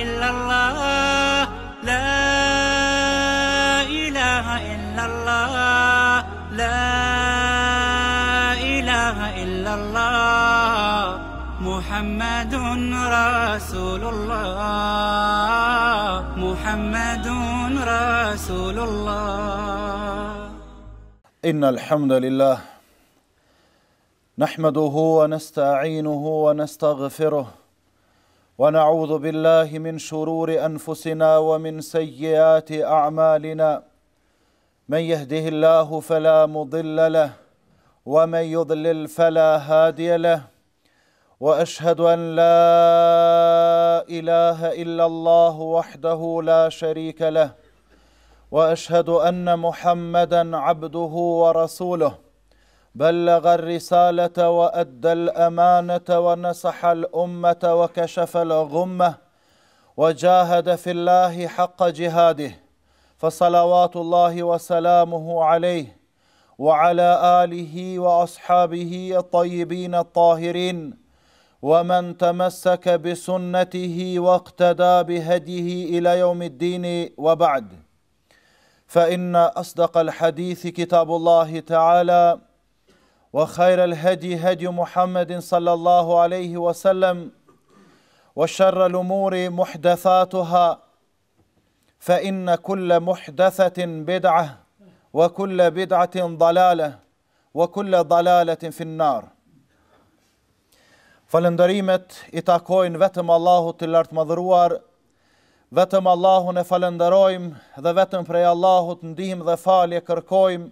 إلا الله لا إله إلا الله لا إله إلا الله محمد رسول الله محمد رسول الله. إن الحمد لله نحمده ونستعينه ونستغفره ونعوذ بالله من شرور أنفسنا ومن سيئات أعمالنا من يهده الله فلا مضل له ومن يضلل فلا هادي له وأشهد أن لا إله إلا الله وحده لا شريك له وأشهد أن محمدا عبده ورسوله بلغ الرسالة وأدى الأمانة ونصح الأمة وكشف الغمة وجاهد في الله حق جهاده فصلوات الله وسلامه عليه وعلى آله وأصحابه الطيبين الطاهرين ومن تمسك بسنته واقتدى بهديه إلى يوم الدين وبعد فإن أصدق الحديث كتاب الله تعالى وخير الهدي هدي محمد صلى الله عليه وسلم وشر الأمور محدثاتها فإن كل محدثة بدعة وكل بدعة ضلالة وكل ضلالة في النار. Falëndërimet I takojnë vetëm Allahut të lartë madhëruar, vetëm Allahun e falënderojmë dhe vetëm prej Allahut ndihmë dhe falje kërkojmë.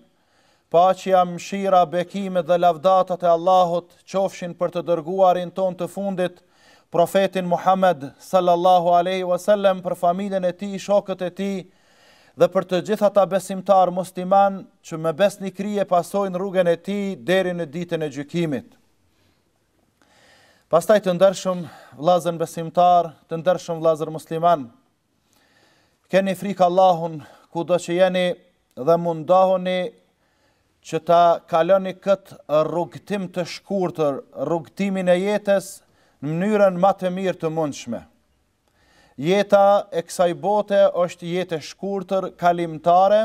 Paqja, mëshira, bekimet dhe lavdatat e Allahut qofshin për të dërguarin ton të fundit, profetin Muhammed sallallahu alaihi wasallam, për familjen e tij, shokët e tij dhe për të gjithë ata besimtar musliman që me besnikëri e pasojnë rrugën e tij deri në ditën e gjykimit. Pastaj të ndershëm vëllezër besimtar, të ndershëm vëllezër musliman, keni frikë Allahun kudo që jeni dhe mundohuni që ta kaloni këtë rrugtim të shkurtër, rrugtimin e jetës në mënyrën më të mirë të mundshme. Jeta e kësaj bote është jetë e shkurtër, kalimtare,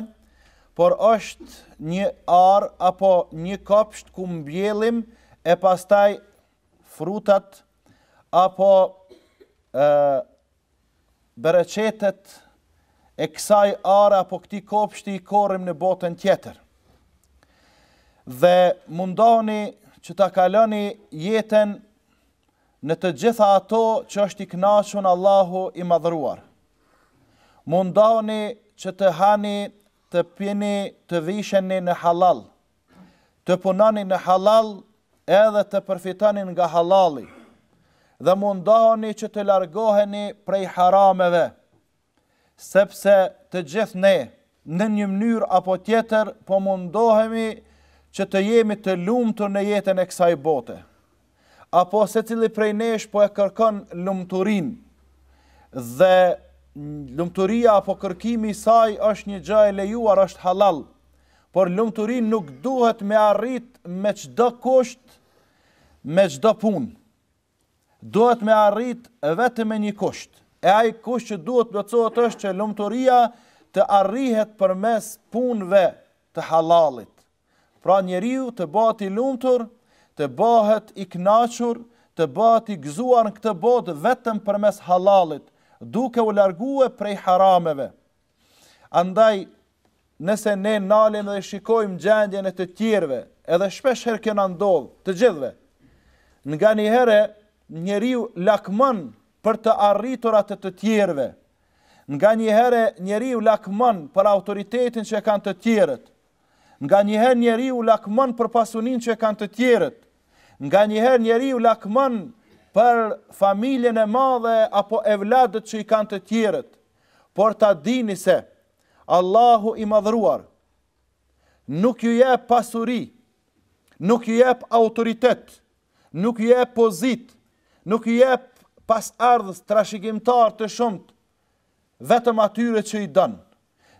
por është një ar apo një kopsht ku mbjellim e pastaj frutat apo bereqetet e kësaj are apo këtij kopshti I korrim në botën tjetër. Dhe mundohuni që ta kaloni jetën në të gjitha ato që është I kënaqur Allahu I madhëruar. Mundohuni që të hani, të pini, të visheni në halal, të punoni në halal edhe të përfitoni nga halali. Dhe mundohuni që të largoheni prej harameve, sepse të gjithë ne në një mënyrë apo tjetër po mundohemi që të jemi të lumtur në jetën e kësaj bote. Apo secili prej nesh po e kërkon lumturinë. Dhe lumturia apo kërkimi I saj është një gjë e lejuar, është halal. Por lumturinë nuk duhet me arrit me çdo kusht, me çdo punë. Duhet me arrit vetëm me një kusht. E ai kusht që duhet plotësohet është që lumturia të arrihet përmes punëve të halalit. Pra njeriu të bëhet I lumtur, të bëhet I kënaqur, të bëhet I gëzuar në këtë botë vetëm përmes halalit, duke u largue prej harameve. Andaj, nëse ne nalim dhe shikojmë gjendjen e të tjerëve, edhe shpesh herë kjo na ndodh, të gjithëve, nga një herë njeriu lakmon për të arriturat e të tjerëve. Nga një herë njeriu lakmon për autoritetin që kanë të tjerët. Nga njëherë njeriu lakmon për pasuninë që kanë të tjerët. Nga njëherë njeriu lakmon për familjen e madhe apo evladët që I kanë të tjerët. Por ta dini se Allahu I madhëruar nuk ju jep pasuri, nuk ju jep autoritet, nuk ju jep pozit, nuk ju jep pasardhës trashëgimtar të shumt vetëm atyre që I don.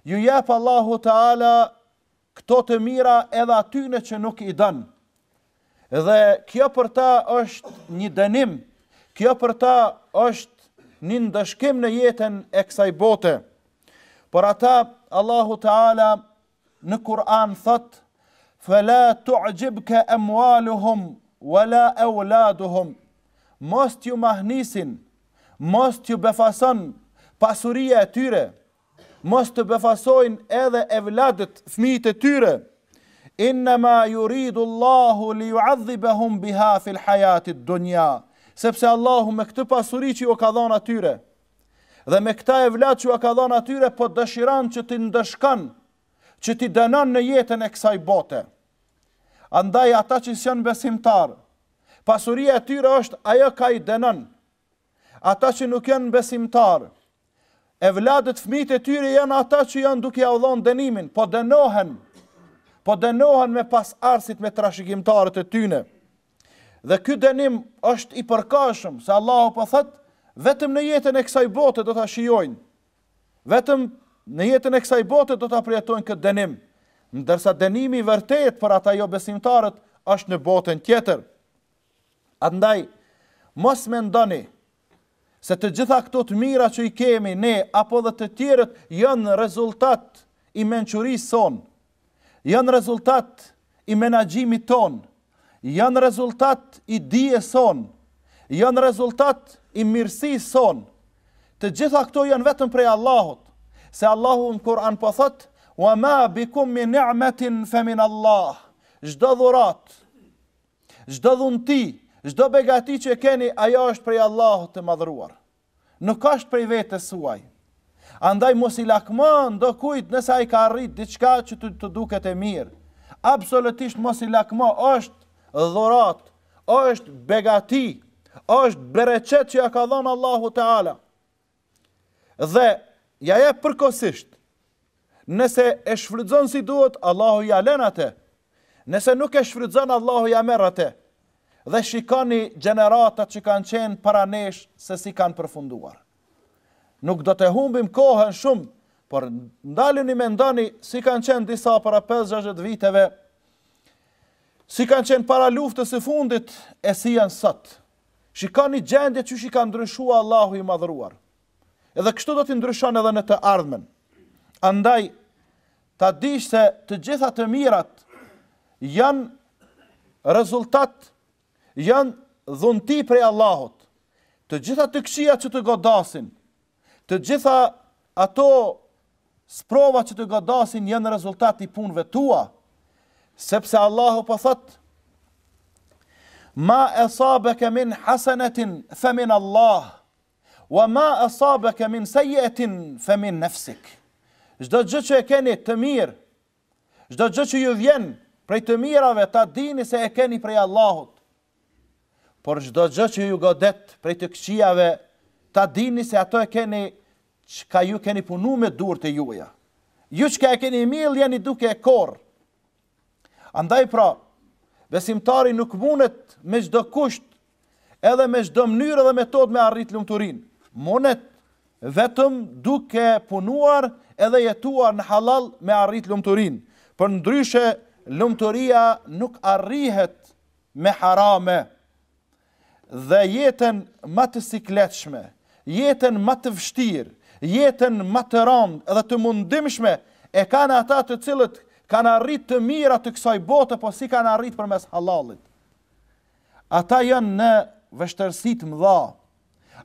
Ju jep Allahu Teala këto të mira edhe atyne që nuk I don. Dhe kjo për ta është një dënim, kjo për ta është një ndëshkim në jetën e kësaj bote. Por ata, Allahu Teala në Kur'an thot, "Fala tu'jibka amwaluhum wala auladuhum." Mos t'ju mahnisin, mos t'ju befason pasuria e tyre, mos të befasojnë edhe evladët, fëmijët e tyre. Innama yuridu Allahu li yu'adhibahum biha fil hayati dunya. Sepse Allahu me këtë pasuri që ju ka dhënë atyre dhe me këta evlad që ju ka dhënë atyre, po dëshiron që t'i ndëshkon, që t'i dënon në jetën e kësaj bote. Andaj ata që janë besimtar, pasuria e tyre është ajo ka i dënon. Ata që nuk janë besimtar, evladët, fëmijët e tyre janë ata që janë duke ia dhënë dënimin, po dënohen me pas arsit, me trashëgimtarët e tyre. Dhe ky dënim është i përkashëm, se Allahu po thot, vetëm në jetën e kësaj bote do ta shijojnë. Vetëm në jetën e kësaj bote do ta përjetojnë këtë dënim, ndërsa dënimi i vërtet për ata jo besimtarët është në botën tjetër. Andaj, mos mendoni se të gjitha këto të mira që i kemi ne, apo dhe të tjerët, janë rezultat i mençurisë son, janë rezultat i menaxhimit ton, janë rezultat i dijes son, janë rezultat i mirësisë son. Të gjitha këto janë vetëm prej Allahut, se Allahu në Kur'an po thot, "Wa ma bikum min ni'matin fa min Allah." Çdo dhurat, çdo dhunti, çdo begati që keni, ajo është prej Allahut të madhruar. Nuk është prej vetes suaj. Andaj mos i lakmon do kujt nëse ai ka arrit diçka që të duket e mirë. Absolutisht mos i lakmo, është dhurat, është begati, është bereqet që ja ka dhënë Allahu Teala. Dhe ja jep përkohësisht. Nëse e shfrytëzon si duhet, Allahu ja lën atë. Nëse nuk e shfrytëzon, Allahu ja merr atë. Dhe shikoni gjeneratat që kanë qenë para nesh se si kanë përfunduar. Nuk do të humbim kohën shumë, por ndaluni mendoni si kanë qenë disa para 5-60 viteve, si kanë qenë para luftës së fundit e si janë sot. Shikoni gjendje që shi ka ndryshua Allahu i madhruar. Edhe kështu do t'i ndryshon edhe në të ardhmen. Andaj, ta dish se të gjitha të mirat janë rezultat, janë dhunti prej Allahut. Të gjitha të këqija që të godasin, të gjitha ato sprova që të godasin janë rezultat i punëve tua, sepse Allahu po thot, "Ma asabaka min hasanetin fa min Allah, wa ma asabaka min sayyi'atin fa min nafsik." Çdo gjë që e keni të mirë, çdo gjë që ju vjen prej të mirave, ta dini se e keni prej Allahut. Por çdo gjë që ju godet prej të këqijave, ta dini se ato e keni çka ju keni punu me durët e juja. Ju çka e keni mill jeni duke e korr. Andaj pra, besimtari nuk mundet me çdo kusht, edhe me çdo mënyrë dhe metodë me arrit lumturinë. Mundet vetëm duke punuar edhe jetuar në halal me arrit lumturinë. Për ndryshe, lumturia nuk arrihet me harame. Dhe jetën më të sikletshme, jetën më të vështirë, jetën më të rëndë edhe të mundimshme e kanë ata të cilët kanë arrit të mira të kësaj bote, po si kanë arrit përmes halalit. Ata janë në vështërsi të mëdha,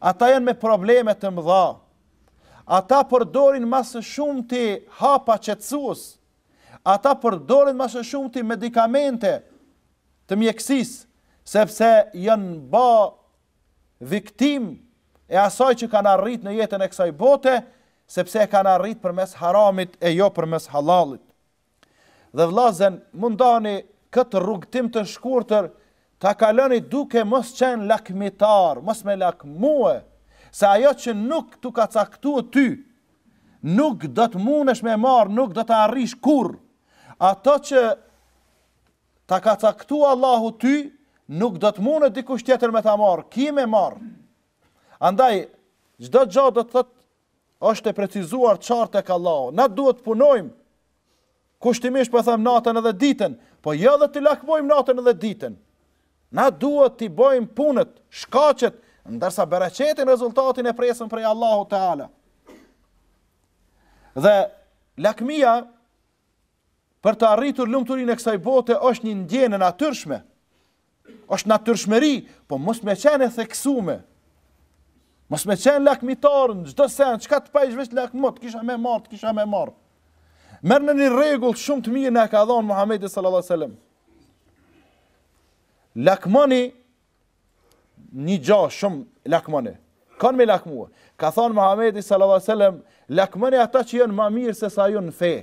ata janë me probleme të mëdha, ata përdorin më së shumti hapa qetësues, ata përdorin më së shumti medikamente të mjekësisë, sepse janë ba viktim e asaj që kanë arrit në jetën e kësaj bote, sepse e kanë arrit përmes haramit e jo përmes halalit. Dhe vllazën, mundani këtë rrugtim të shkurtër ta kaloni duke mos qenë lakmitar, mos me lakmue, se ajo që nuk tu ka caktuar ty, nuk do të mundesh me marr, nuk do të arrish kurr. Ato që ta ka caktuar Allahu ty, nuk do të mundet dikush tjetër me ta marr, ki me marr. Andaj, çdo gjë do të thotë është e precizuar qartë tek Allahu. Na duhet punojmë, kushtimisht po them natën edhe ditën, po jo dhe të lakmojmë natën edhe ditën. Na duhet t'i bëjmë punët, shkaqet ndërsa bereqetin rezultatin e presën prej Allahu Teala. Dhe lakmia për të arritur lumturinë e kësaj bote është një ndjenjë natyrshme. Është natyrshmëri, po mos me qenë e theksume. Mos me qenë lakmitar në çdo sen, çka të pajsh veç lakmot, kisha me marr. Merë në një rregull shumë të mirë na ka dhënë Muhamedi sallallahu alaihi wasallam. Lakmoni një gjë shumë lakmoni. Kanë me lakmua. Ka thënë Muhamedi sallallahu alaihi wasallam, lakmoni ata që janë më mirë se sa ju në fe.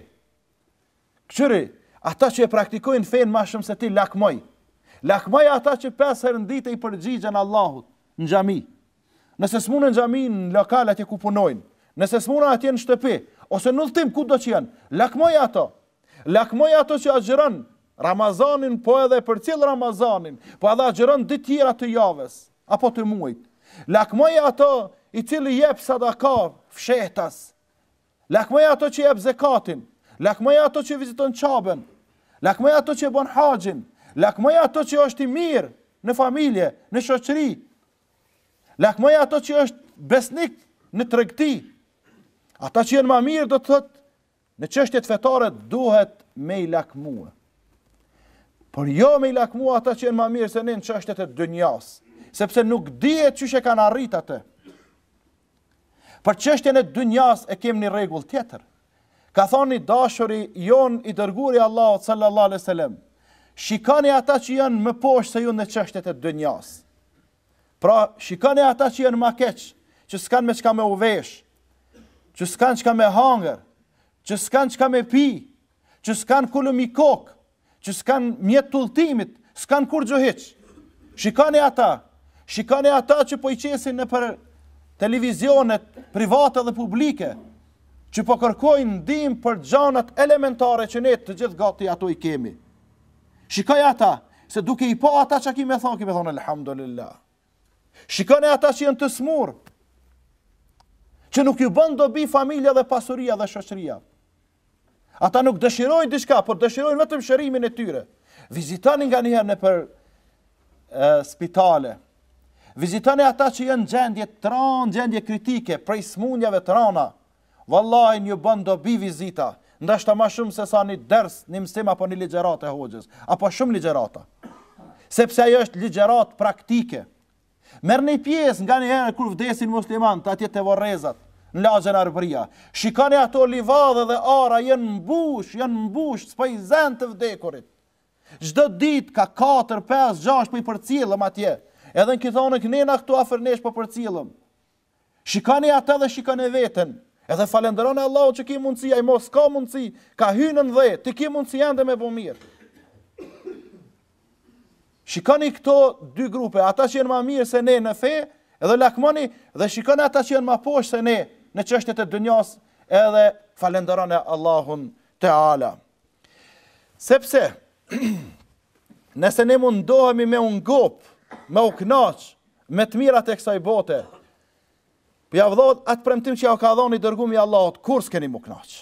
Qëri, ata që e praktikojnë fen më shumë se ti lakmoj. Lakmoj ata që 5 herë në ditë i përgjigjen Allahut në xhami. Nëse s'munën në xhami në lokal atje ku punojnë, nëse s'munën atje në shtëpi, ose në udhtim kudo që janë, lakmoj ato. Lakmoj ato që agjeron Ramazanin, po edhe për cilë Ramazanin, po edhe agjeron ditë tjera të javës, apo të muajit. Lakmoj ato i cili jep sadaka fshehtas. Lakmoj ato që jep zekatin. Lakmoj ato që viziton Çabën. Lakmoj ato që bën haxhin. Lakmoj ato që është i mirë në familje, në shoqëri. Lakmoj ato që është besnik në tregti. Ata që janë më mirë do të thotë në çështjet fetare duhet me i lakmua. Por jo me i lakmua ata që janë më mirë se ne në çështjet e dunjas, sepse nuk dihet çysh e kanë arrit atë. Për çështjen e dunjas e kemi një rregull tjetër. Ka thoni dashuri jon i dërguari Allahut sallallahu alaihi wasallam. Shikoni ata që janë më poshtë se ju në çështjet e dunjas. Pra, shikoni ata që janë më keq, që s'kan me çka me u vesh, që s'kan çka me hangër, që s'kan çka me pi, që s'kan kulum i kokë, që s'kan mjet të udhëtimit, s'kan kur gjë hiç. Shikoni ata që po i qesin në për televizionet private dhe publike, që po kërkojnë ndihmë për gjanat elementare që ne të gjithë gati ato i kemi. Shikoj ata, se duke i pa ata që kime thonë alhamdulillah. Shikoni ata që janë të smur, që nuk ju bën dobi familja dhe pasuria dhe shoqëria. Ata nuk dëshirojnë diçka, por dëshirojnë vetëm shërimin e tyre. Vizitoni nga njëherë në për spitale. Vizitoni ata që janë gjendje tran, gjendje kritike, prej smundjave të rana. Wallahi ju bën dobi vizita, ndashta më shumë se sa një ders, një mësim apo një ligjëratë e hoxhës, apo shumë ligjërata. Sepse ajo është ligjëratë praktike. Merrni pjesë nga njëherë kur vdesin muslimanët atje te Vorrezat, në lagjën Arbëria. Shikoni ato livadhe dhe ara janë mbush, s'po i zën të vdekurit. Çdo ditë ka 4, 5, 6 po i përcjellëm atje. Edhe në kithonë kënena këtu afër nesh po përcjellëm. Shikoni ata dhe shikoni veten. Edhe falenderoni Allahut që ki mundësi, ai mos ka mundësi, ka hyrë në 10, ti ki mundësi ende me bë mirë. Shikoni këto dy grupe, ata që janë më mirë se ne në fe, edhe lakmoni, dhe shikoni ata që janë më poshtë se ne në çështjet e dunjas, edhe falenderoni Allahun Teala. Sepse nëse ne mundohemi me u ngop, me u kënaq, me të mirat e kësaj bote, po ja vëllot atë premtim që ja ka dhënë i dërguari i Allahut, kur s'keni mu kënaq.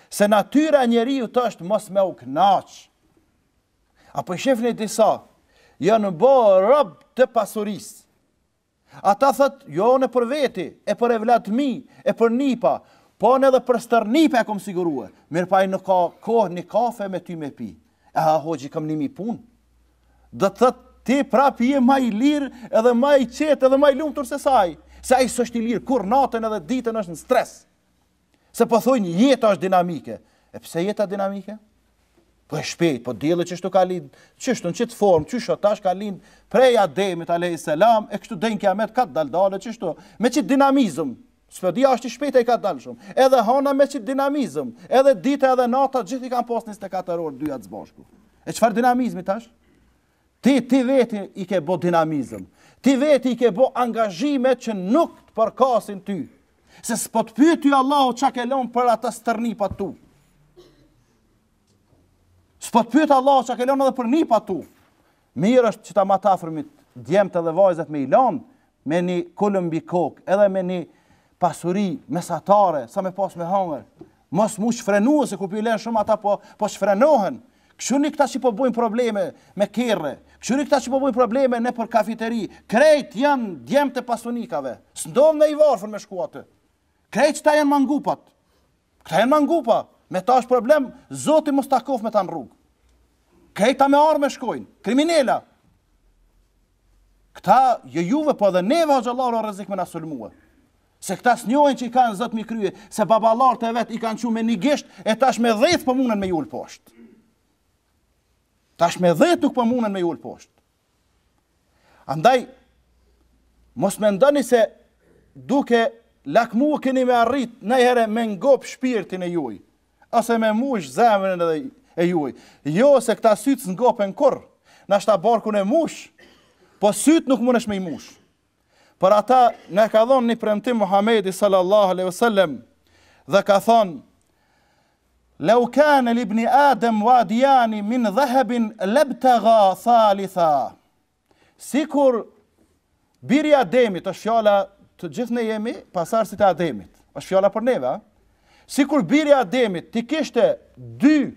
Se natyra e njeriu është mos me u kënaq. Apo i shefni disa, janë bë rob të pasurisë. Ata thot, jo në për veti, e për evlatmi, e për nipa, po në edhe për stërnipe e kom sigurue. Mirë pa i në ka kohë një kafe me ty me pi. Hoxhi kam nimi pun. Dhe të thot, ti prap je ma i lirë, edhe ma i qetë, edhe ma i lumtur se saj. Se ai s'është i lirë, kur natën edhe ditën është në stres. Se po thojnë, jeta është dinamike. E pse jeta dinamike? Po e shpejt, po dielli çështu ka lind, çështu në çet formë, çysh tash ka lind prej Ademit alayhis salam, e kështu den kiamet ka daldale çështu, me çet dinamizëm. Spedia është i shpejtë e ka dalë shumë. Edhe hana me çet dinamizëm, edhe dita edhe nata gjithë i kanë pas 24 orë dy atë bashku. E çfarë dinamizmi tash? Ti veti i ke bë dinamizëm. Ti veti i ke bë angazhime që nuk të përkasin ty. Se s'po të pyet ty Allahu çka ke lënë për ata stërnipat tu. S'po të pyet Allah që ke lënë edhe për nipa tu. Mirë është që ta ma të afërmit djemët edhe vajzat me i lanë, me një kulëm mbi kokë, edhe me një pasuri mesatare, sa me pas me hangër. Mos mu shfrenuë, se kur për i lenë shumë ata po shfrenohen. Kështu një këta që po bujnë probleme me kerre, Këshuri këta që po bojnë probleme në për kafiteri, krejt janë djemë të pasunikave, s'ndodhë në i varfër me shku atë. Krejt qëta janë mangupat. Këta janë mangupa. Me ta është problem, Zoti mos takof me ta në rrugë. Krejta me armë shkojnë, kriminela. Këta juve po dhe neve o gjallar o rrezik me na sulmue. Se këta s'njohen që i kanë zot mi krye, se babalarët e vet i kanë qu me një gisht, e tash me 10 po munen me jull poshtë. Tash me 10 nuk po munen me jull poshtë. Andaj, mos me ndoni se duke lakmu keni me arrit nejhere me ngop shpirtin e juj, ose me mush zemrën e juj. Jo se këta sytë s'ngopen kur, nashta barkun e mush, po sytë nuk munesh me i mush. Për ata ne ka thonë një premtim Muhamedi sallallahu alaihi wasallam dhe ka thonë: "Lau kana li ibn Adam wadiyani min dhahabin labtagha thalitha." Sikur biri Ademit, është fjala të gjithë ne jemi pasardhësit e Ademit. Është fjala për neve, a? Sikur biri Ademit ti kishte dy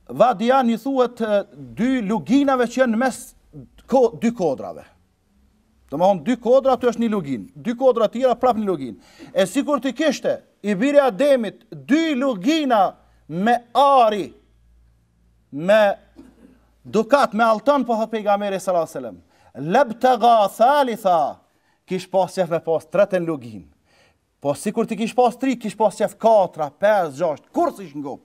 vadian i thuhet dy luginave që janë në mes dy kodrave. Do më thonë dy kodra, aty është një lugin. Dy kodra tjera prap një lugin. E sikur ti kishte i biri Ademit dy lugina me ari, me dukat, me altan, po thot pejgamberi sallallahu alajhi wasallam, labtagha thalitha, kish pas qef me pas 3 lugin. Po sikur ti kish pas 3, kish pas qef 4, 5, 6, kur si ngop.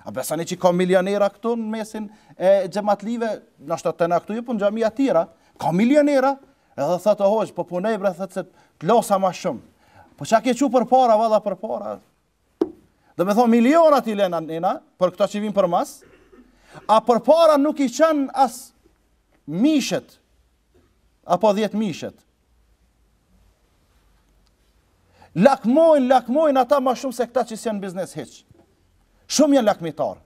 A besani që ka milionera këtu në mesin e xhamatlive, nashta të na këtu ju pun xhamia tjera, ka milionera, edhe thotë hoxh, po punej bre thotë se të losa më shumë. Po çka ke çu për para, valla për para. Do me thonë milionat i lena nena, për këta që vinë për mas, a për para nuk i qenë as mishet, apo 10 mishet. Lakmojnë ata ma shumë se këta që si janë biznes heq. Shumë janë lakmitar.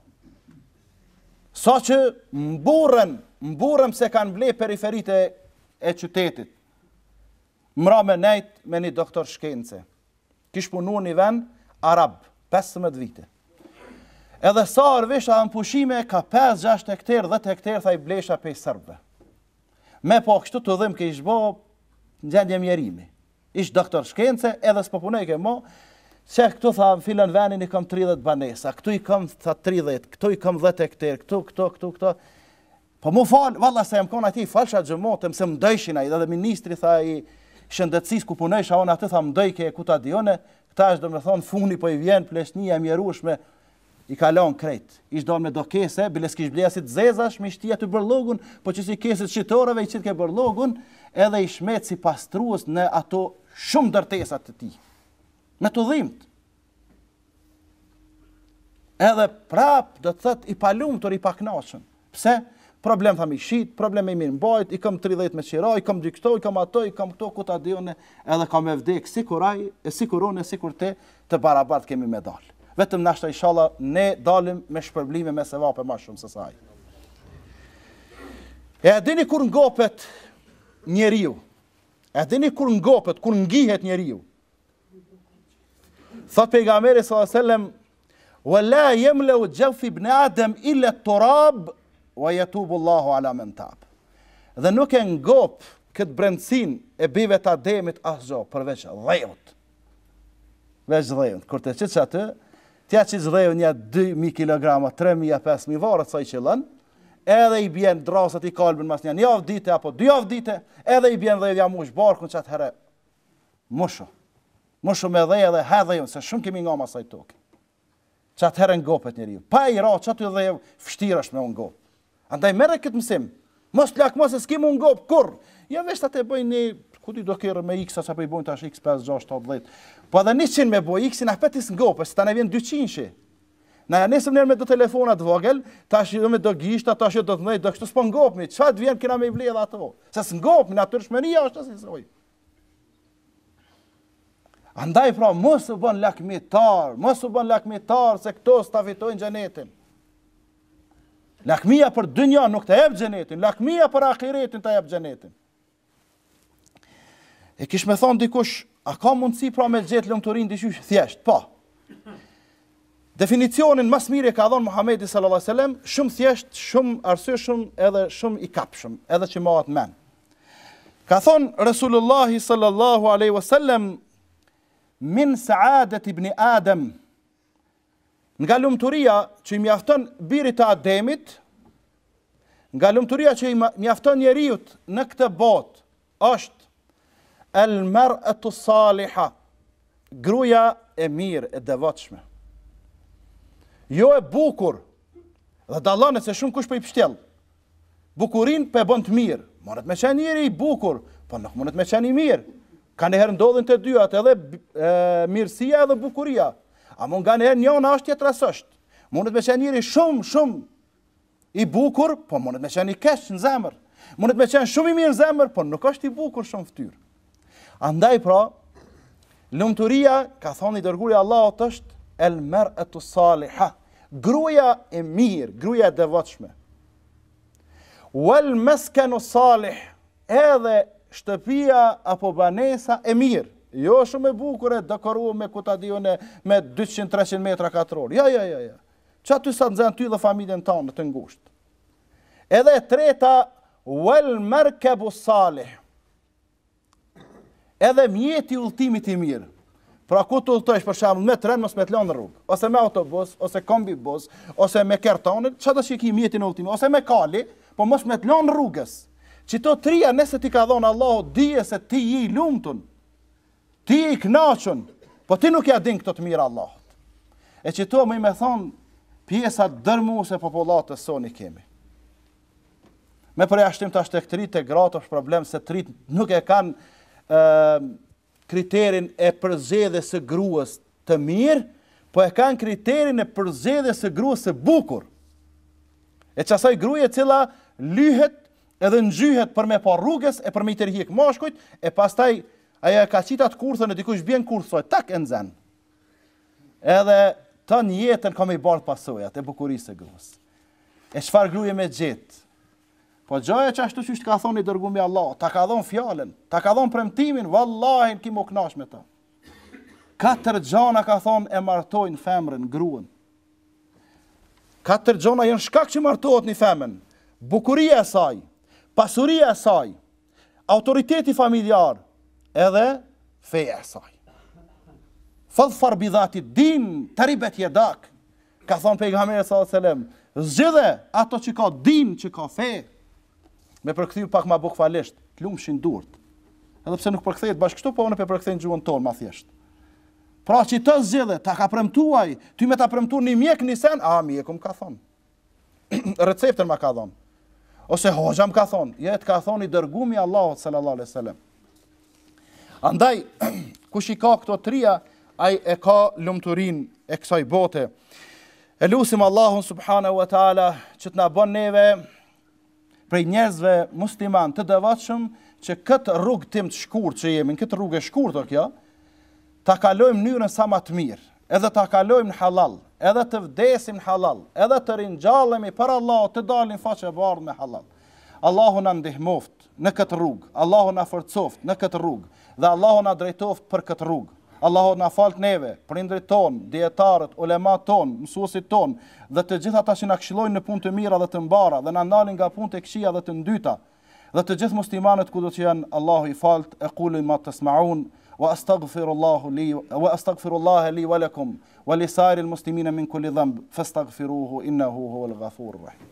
Sa që mburëm se kanë ble periferit e qytetit. Mra me nejt me një doktor shkence. Kish punu një vend Arab, 15 vite. Edhe sa arvisha në pushime ka 5-6 hektar, 10 hektar tha i blesha pe i sërbëve. Me po kështu të dhim ke ish bo në gjendje mjerimi. Ish doktor shkence edhe s'po punoj ke mo, që këtu tha në filën venin i kam 30 banesa, këtu i kam 30, këtu i kam 10 hektar, këtu. Po mu falë, valla se jam kona ati, falësha gjëmotëm, se më dojshin a i, dhe ministri tha i shëndetësis ku punojsha, ona aty tha më dojke e kuta dione, këta është do me thonë funi po i vjen, pleshnija mjerushme, i kalon krejt. Ish do me do kese, biles kish blejasit zezash, me ishtia të bërlogun, po që si keset shqitoreve, i qitë ke bërlogun, edhe i shmet si pastruës në ato shumë dërtesat të ti. Me të dhimt. Edhe prap, do të thët, i palumëtur, i paknashën. Pse? Problem tha mi shit, problem e mirë mbajt, i kam 30 me qira, i kam dy këto, i kam ato, i kam këto, ku ta dione, edhe kam e vdek, sikuraj, e sikurone, sikur të barabart kemi me dalë. Vetëm nashta inshallah ne dalim me shpërblime me sevape ma shumë se saj. E dini kur ngopet njeriu? E dini kur ngopet, kur ngihet njeriu? Thot pejgamberi sallallahu alajhi wasallam: "Wala yamlau jawf ibn Adam illa turab wa yatubu Allahu ala man tab." Dhe nuk e ngop këtë brendësin e bive të Ademit asgjo, përveç dhejut. Veç dhejut. Kur të qitë që atë, tja që dhejut një 2.000 kg, 3.000, 5.000 varët sa i qëllën, edhe i bjen drasët i kalbën mas një javë dite, apo 2 javë dite, edhe i bjen dhejut ja mush barkun që atë herë. Mushu me dhejë edhe hedhejun, se shumë kemi nga masaj toke. Që atë herë ngopet njeri. Pa i ra, që atë dhejë fështirë është me ngop. Andaj mere këtë mësim. Mos lakmo se s'ki mu ngop, kur? Ja vesh të te bëjnë një, ku ti do kërë me x, që po i bojnë tash x, 5, 6, 7, 10. Po edhe 100 me boj, x-in apetis ngop, se ta ne vjen 200. Na ja nesëm njerë me do telefonat vogel, tash jo me do gishta, tash jo do të nëjt, do kështu s'po ngopmi, çfarë vjen kena me i vledh ato? Se s'ngopmi, natyrshmëria është asë soi. Andaj pra, mos u bën lakmitar, se këto s'ta fitojnë xhenetin. Lakmia për dynja nuk të jep xhenetin, lakmia për ahiretin të jep xhenetin. E kish me thonë dikush, a ka mundësi pra me gjetë lumëturin dikush thjesht? Po. Definicionin mas mire ka dhënë Muhamedi sallallahu alaihi wasallam, shumë thjesht, shumë arsyeshëm edhe shumë i kapshëm, edhe që mohat men. Ka thonë Resulullahi sallallahu alaihi wasallam, min saadet ibn Adem, nga lumturia që i mjafton birit të Ademit, nga lumturia që i mjafton njeriut në këtë botë, është el mar'atu saliha, gruaja e mirë, e devotshme. Jo e bukur, dhe dallane se shumë kush për i pështjel. Bukurin për e bënd të mirë. Monet me qenë njëri i bukur, po nuk monet me qenë i mirë. Ka njëherë ndodhin të dyat edhe mirësia edhe bukuria. A mund nga njëherë njëna është tjetër asështë. Monet me qenë njëri shumë i bukur, po monet me qenë i keq në zemër. Monet me qenë shumë i mirë në zemër, po nuk është i bukur shumë fytyrë. Andaj pra, lumturia, ka thonë i dërguari Allahut është el mar'atu saliha, gruaja e mirë, gruaja e devotshme. Wal maskanu salih, edhe shtëpia apo banesa e mirë, jo shumë e bukur e dekoruar me kutadione me 200-300 metra katror. Ja. Qa ty sa nxen ty dhe familjen tonë të ngushtë. Edhe e treta, wal markabu salih, edhe mjeti udhëtimit i mirë. Pra ku të udhëtojsh për shembull me tren mos me të lënë në rrugë, ose me autobus, ose kombi bus, ose me kertonin, çfarë do shiki mjetin e udhëtimit, ose me kali, po mos me të lënë rrugës. Çito tria nëse ti ka dhënë Allahu dije se ti je i lumtur, ti je i kënaqur, po ti nuk ja din këto të mira Allahut. E çito më me thon pjesa dërmuese popullatës soni kemi. Me përjashtim tash tek trit e gratë është problem se trit nuk e kanë kriterin e përzgjedhjes së gruas të mirë, po e kanë kriterin e përzgjedhjes së gruas së bukur. E çasaj gruaje e cila lyhet edhe ngjyhet për me pa rrugës e për me i tërhiq mashkujt, e pastaj ajo ka qitat kurthën e dikush bjen kurthoj tak e nxen. Edhe ton jetën ka me i bardh pasojat e bukurisë së gruas. E çfarë gruaje me gjet? Po gjoja që ashtu që ka thonë i dërgumi Allah, ta ka thonë fjallën, ta ka thonë premtimin, vallahin ki mo knash me ta. 4 gjana ka thonë e martojnë femrën, gruën. 4 gjana janë shkak që martohet një femën. Bukuria e saj, pasuria e saj, autoriteti familjar, edhe feja e saj. Fadhfar bidhati din, të ribet jedak, ka thonë pejgamberi sallallahu alajhi wasallam, zgjidhe ato që ka din, që ka fe. Me përkthy pak ma bukfalisht, t'lumshin durt. Edhe pse nuk përkthehet bashkë kështu, po unë pe përkthej në gjuhën tonë ma thjesht. Pra që të zgjidhe, ta ka premtuaj, ty me ta premtuar një mjek një sen, mjeku më ka thonë. Receptën më ka thonë. Ose hoxha më ka thonë, jetë ka thonë i dërgumi Allahut sallallahu alaihi wasallam. Andaj, kush i ka këto tria, ai e ka lumturin e kësaj bote. E lusim Allahun subhanahu wa taala që të na bën neve prej njerëzve musliman të devotshëm që këtë rrugë tim të shkurt që jemi, këtë rrugë e shkurtër kjo, ta kalojmë në mënyrën sa më të mirë, edhe ta kalojmë në halal, edhe të vdesim në halal, edhe të ringjallemi për Allah, të dalim faqe e bardhë me halal. Allahu na ndihmoft në këtë rrugë, Allahu na forcoft në këtë rrugë, dhe Allahu na drejtoft për këtë rrugë. Allahu na falt neve, prindrit ton, dietarët, ulemat ton, mësuesit ton, dhe të gjithë ata që na këshillojnë në punë të mira dhe të mbara, dhe na ndalin nga punë të këqija dhe të ndyta, dhe të gjithë muslimanët kudo që janë, Allahu i falt, aqulu ma tasma'un, wa astaghfirullaha li wa lakum, wa li sa'iril muslimina min kulli dhanb, fastaghfiruhu innahu huwal ghafurur rahim.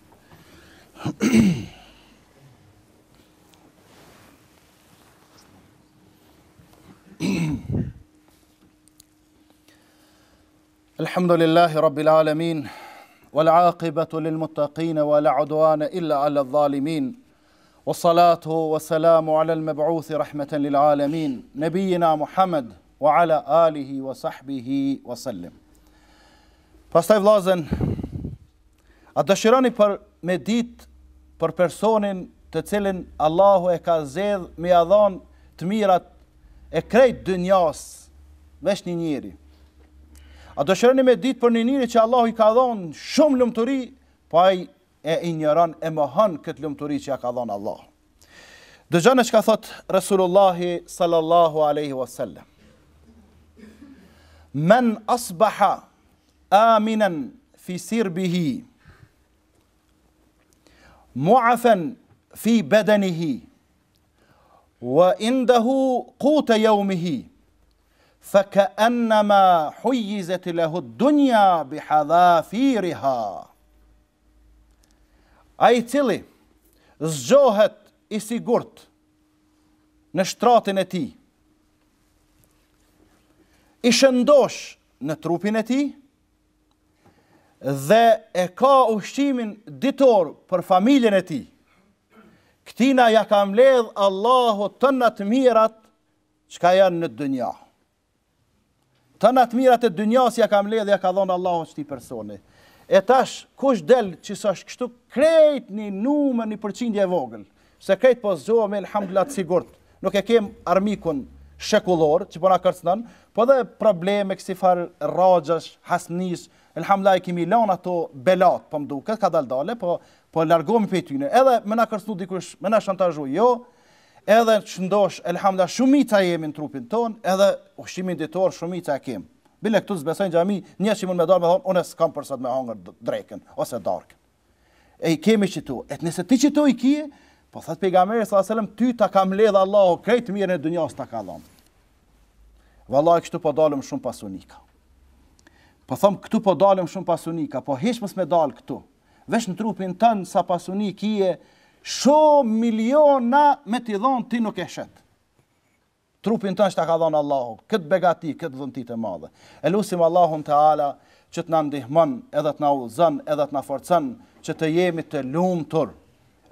الحمد لله رب العالمين والعاقبة للمتقين ولا عدوان إلا على الظالمين والصلاة والسلام على المبعوث رحمة للعالمين نبينا محمد وعلى آله وصحبه وسلم. Pastaj vllazën, a dëshironi për me ditë për personin të cilin Allahu e ka zgjedh me ia dhënë të mirat e krejt dynjas veç një njeri? A dëshironi me ditë për një njeri që Allahu i ka dhënë shumë lumturi, po ai e injoron e mohon këtë lumturi që ja ka dhënë Allahu. Dëgjoni çka thot Resulullahi sallallahu alaihi wasallam. Men asbaha آمنا في سربه معافا في بدنه وعنده قوت يومه فكأنما حيزت له الدنيا بحذافيرها. Ai cili zgjohet I sigurt në shtratin e tij, I shëndosh në trupin e tij dhe e ka ushqimin ditor për familjen e tij, këtina ja ka mbledh Allahu tëna të mirat çka janë në dynja. Tëna të mirat e dynjas ja ka mbledh, ja ka dhënë Allahu këtij personi. E tash, kush del që sa kështu krejt një numër, një përqindje e vogël, se krejt po zgjohemi elhamdulillah të sigurt, nuk e kem armikun shekullor që po na kërcënon, po dhe probleme kësi farë rragjash, hasnis, elhamdulillah I kemi lanë ato belat, po mduket ka daldale, po largohemi prej tyne. Edhe më na kërcënu dikush, më na shantazhoi, jo, edhe çndosh elhamdulillah shumica jemi në trupin ton, edhe ushqimin ditor shumica e kem. Bile këtu zbesojnë gjami, një që mund me dalë me thonë, unë s'kam për sot me hangër dreken, ose darkën. E I kemi qitu. E nëse ti qitu I kije, po thëtë pejgamberi s.a.s. ty ta kam ledhe Allahu, krejt mirën e dunjas ta ka dhënë. Vallahi kështu po dalëm shumë pasunika. Po thëmë këtu po dalëm shumë pasunika, po heq mës me dalë këtu. Vesh në trupin tënë sa pasuni kije, shumë miliona me t'i dhonë ti nuk e shetë. Trupin tënë që ta ka dhënë Allahu, këtë begati, këtë dhëntit e madhe. E lusim Allahun Teala që të na ndihmon, edhe të na udhëzon, edhe të na forcon, që të jemi të lumtur.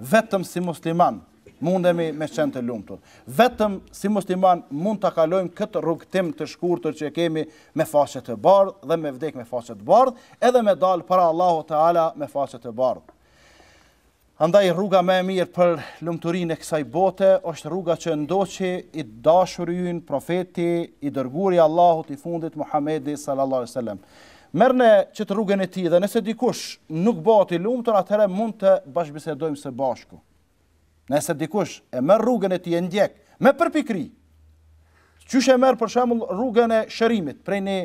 Vetëm si musliman mundemi me qenë të lumtur. Vetëm si musliman mund ta kalojmë këtë rrugtim të shkurtër që kemi me faqe të bardhë dhe me vdek me faqe të bardhë, edhe me dalë para Allahu Teala me faqe të bardhë. Andaj rruga më e mirë për lumturinë e kësaj bote është rruga që ndoqi I dashuri ynë, profeti I dërguari Allahut I fundit Muhamedi sallallahu alaihi wasallam. Merrni çet rrugën e tij dhe nëse dikush nuk bëhet I lumtur, atëherë mund të bashkëbisedojmë së bashku. Nëse dikush e merr rrugën e tij e ndjek me përpikri, qysh e merr për shembull rrugën e shërimit prej një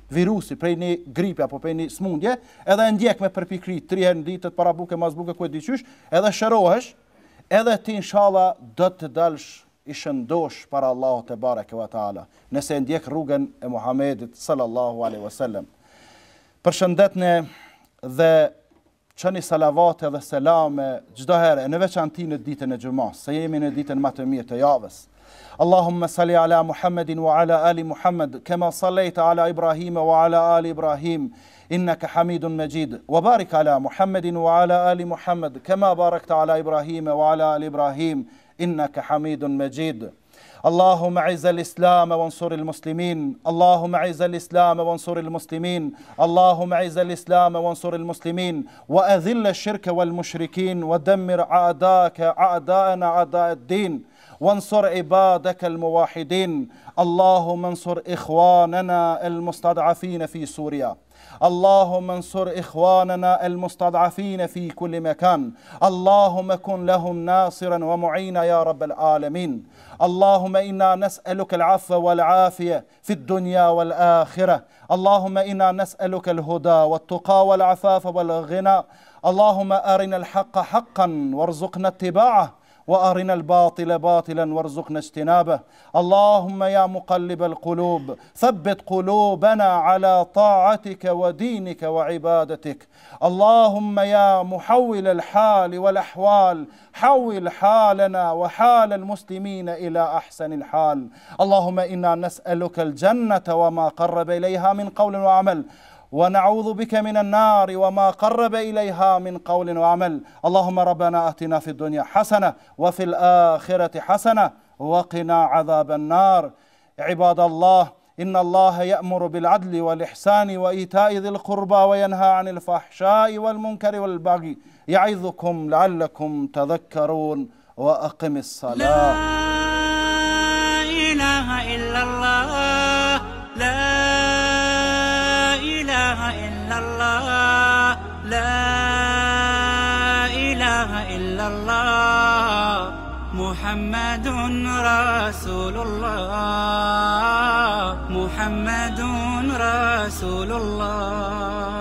virusi, prej një gripe apo prej një smundje, edhe ndjek me përpikri 3 herë në ditë para buke, mas buke, ku e diqysh, edhe shërohesh, edhe ti inshallah do të dalsh I shëndosh para Allahu te bareke ve taala, nëse ndjek rrugën e Muhamedit sallallahu alaihi wasallam. Përshëndetni dhe çani salavate dhe selame çdo herë, në veçantë në ditën e xumas, se jemi në ditën më të mirë të javës. اللهم صل على محمد وعلى آل محمد كما صليت على إبراهيم وعلى آل إبراهيم إنك حميد مجيد وبارك على محمد وعلى آل محمد كما باركت على إبراهيم وعلى آل إبراهيم إنك حميد مجيد. اللهم أعز الإسلام وانصر المسلمين، اللهم أعز الإسلام وانصر المسلمين، اللهم أعز الإسلام وانصر المسلمين، وأذل الشرك والمشركين، ودمر أعداءك أعداءنا أعداء الدين، وانصر عبادك الموحدين. اللهم انصر إخواننا المستضعفين في سوريا، اللهم انصر إخواننا المستضعفين في كل مكان، اللهم كن لهم ناصرا ومعينا يا رب العالمين. اللهم إنا نسألك العفو والعافية في الدنيا والآخرة، اللهم إنا نسألك الهدى والتقى والعفاف والغنى. اللهم أرنا الحق حقا وارزقنا اتباعه، وأرنا الباطل باطلا وارزقنا اجتنابه. اللهم يا مقلب القلوب ثبت قلوبنا على طاعتك ودينك وعبادتك. اللهم يا محول الحال والأحوال حول حالنا وحال المسلمين إلى أحسن الحال. اللهم إنا نسألك الجنة وما قرب إليها من قول وعمل، ونعوذ بك من النار وما قرب إليها من قول وعمل. اللهم ربنا آتنا في الدنيا حسنة وفي الآخرة حسنة وقنا عذاب النار. عباد الله، إن الله يأمر بالعدل والإحسان وإيتاء ذي القربى وينهى عن الفحشاء والمنكر والبغي يعظكم لعلكم تذكرون. وأقم الصلاة. لا إله إلا الله، لا إله إلا الله، لا إله إلا الله، محمد رسول الله، محمد رسول الله